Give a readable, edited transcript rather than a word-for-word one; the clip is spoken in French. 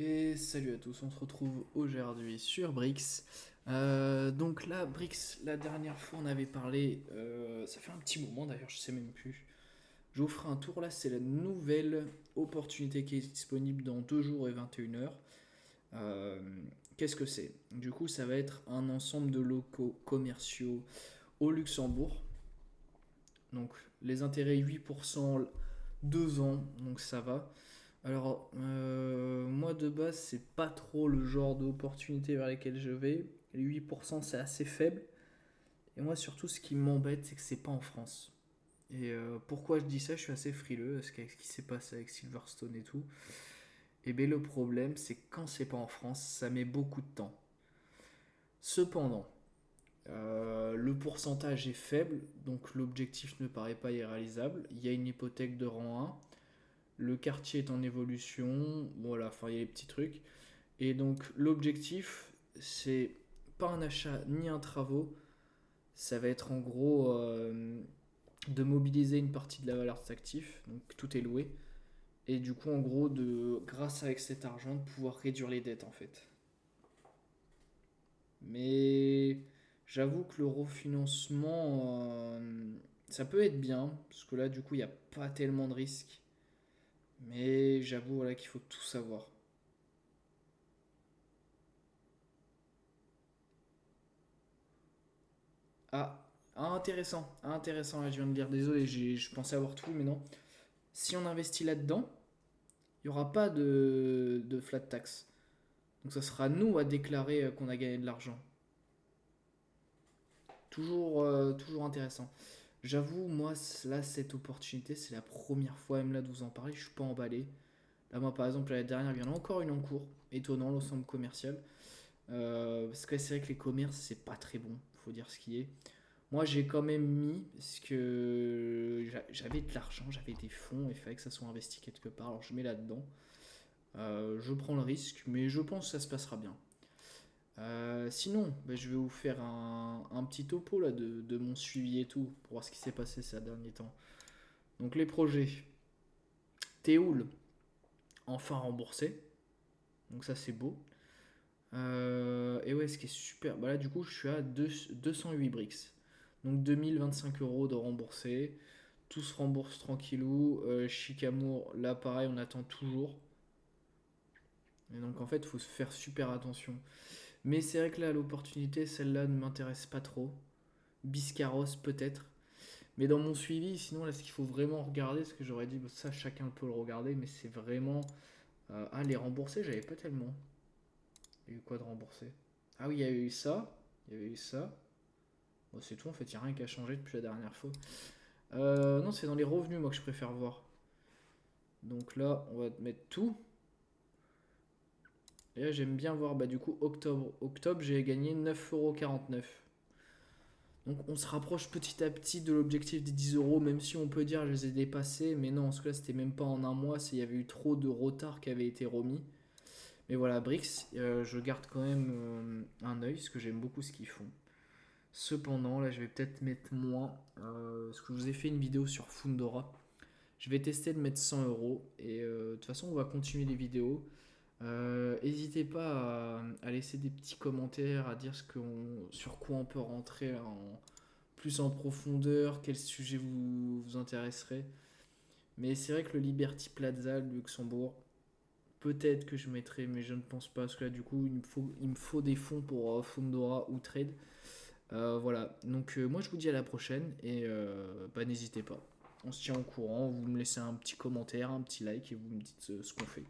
Et salut à tous, on se retrouve aujourd'hui sur Brix. Donc là, Brix, la dernière fois on avait parlé, ça fait un petit moment d'ailleurs, je sais même plus. Je vous ferai un tour là, c'est la nouvelle opportunité qui est disponible dans 2 jours et 21 heures. Euh, Qu'est-ce que c'est? Du coup, ça va être un ensemble de locaux commerciaux au Luxembourg. Donc les intérêts 8%, 2 ans, donc ça va. Alors, moi de base, c'est pas trop le genre d'opportunité vers lesquelles je vais. Les 8%, c'est assez faible. Et moi, surtout, ce qui m'embête, c'est que c'est pas en France. Et pourquoi je dis ça? Je suis assez frileux, parce qu'avec ce qui s'est passé avec Silverstone et tout. Et bien, le problème, c'est que quand c'est pas en France, ça met beaucoup de temps. Cependant, le pourcentage est faible, donc l'objectif ne paraît pas irréalisable. Il y a une hypothèque de rang 1. Le quartier est en évolution, voilà, enfin il y a les petits trucs. Et donc l'objectif, c'est pas un achat ni un travaux, ça va être en gros de mobiliser une partie de la valeur de cet actif, donc tout est loué, et du coup en gros grâce avec cet argent, de pouvoir réduire les dettes en fait. Mais j'avoue que le refinancement, ça peut être bien, parce que là du coup il n'y a pas tellement de risques, mais j'avoue voilà, qu'il faut tout savoir. Ah, intéressant, là, je viens de lire, désolé, je pensais avoir tout, mais non. Si on investit là-dedans, il n'y aura pas de flat tax. Donc ça sera nous à déclarer qu'on a gagné de l'argent. Toujours intéressant. J'avoue, moi, là, cette opportunité, c'est la première fois, même là, de vous en parler, je suis pas emballé. Là, moi, par exemple, l'année dernière, il y en a encore une en cours. Étonnant, l'ensemble commercial. Parce que c'est vrai que les commerces, c'est pas très bon, faut dire ce qui est. Moi, j'ai quand même mis, parce que j'avais de l'argent, j'avais des fonds, il fallait que ça soit investi quelque part, alors je mets là-dedans. Je prends le risque, mais je pense que ça se passera bien. Sinon, bah, je vais vous faire un petit topo là, de mon suivi et tout, pour voir ce qui s'est passé ces derniers temps. Donc les projets, Théoul, enfin remboursé, donc ça c'est beau. Et ouais, ce qui est super, bah là du coup je suis à 208 bricks. Donc 2025 € de remboursé. Tout se rembourse tranquillou. Chicamour, là pareil, on attend toujours. Et donc en fait, il faut se faire super attention. Mais c'est vrai que là, l'opportunité, celle-là ne m'intéresse pas trop. Biscarros peut-être. Mais dans mon suivi, sinon là, ce qu'il faut vraiment regarder, ce que j'aurais dit, bah, ça chacun peut le regarder, mais c'est vraiment... ah, les remboursés, j'avais pas tellement. Il y a eu quoi de remboursé? Ah oui, il y a eu ça. Il y avait eu ça. Bon, c'est tout, en fait, il n'y a rien qui a changé depuis la dernière fois. Non, c'est dans les revenus, moi, que je préfère voir. Donc là, on va mettre tout. Et là, j'aime bien voir, bah, du coup, octobre. Octobre, j'ai gagné 9,49 €. Donc on se rapproche petit à petit de l'objectif des 10 €, même si on peut dire je les ai dépassés. Mais non, en ce cas, c'était même pas en un mois, il y avait eu trop de retard qui avait été remis. Mais voilà, Brix, je garde quand même un œil, parce que j'aime beaucoup ce qu'ils font. Cependant, là, je vais peut-être mettre moins, parce que je vous ai fait une vidéo sur Fundora. Je vais tester de mettre 100 € et de toute façon, on va continuer les vidéos. N'hésitez pas à laisser des petits commentaires, à dire sur quoi on peut rentrer plus en profondeur, quel sujet vous intéresserait. Mais c'est vrai que le Liberty Plaza, le Luxembourg, peut-être que je mettrai, mais je ne pense pas, parce que là, du coup, il me faut des fonds pour Fundora ou Trade. Voilà, donc moi je vous dis à la prochaine et bah, n'hésitez pas. On se tient au courant, vous me laissez un petit commentaire, un petit like et vous me dites ce qu'on fait.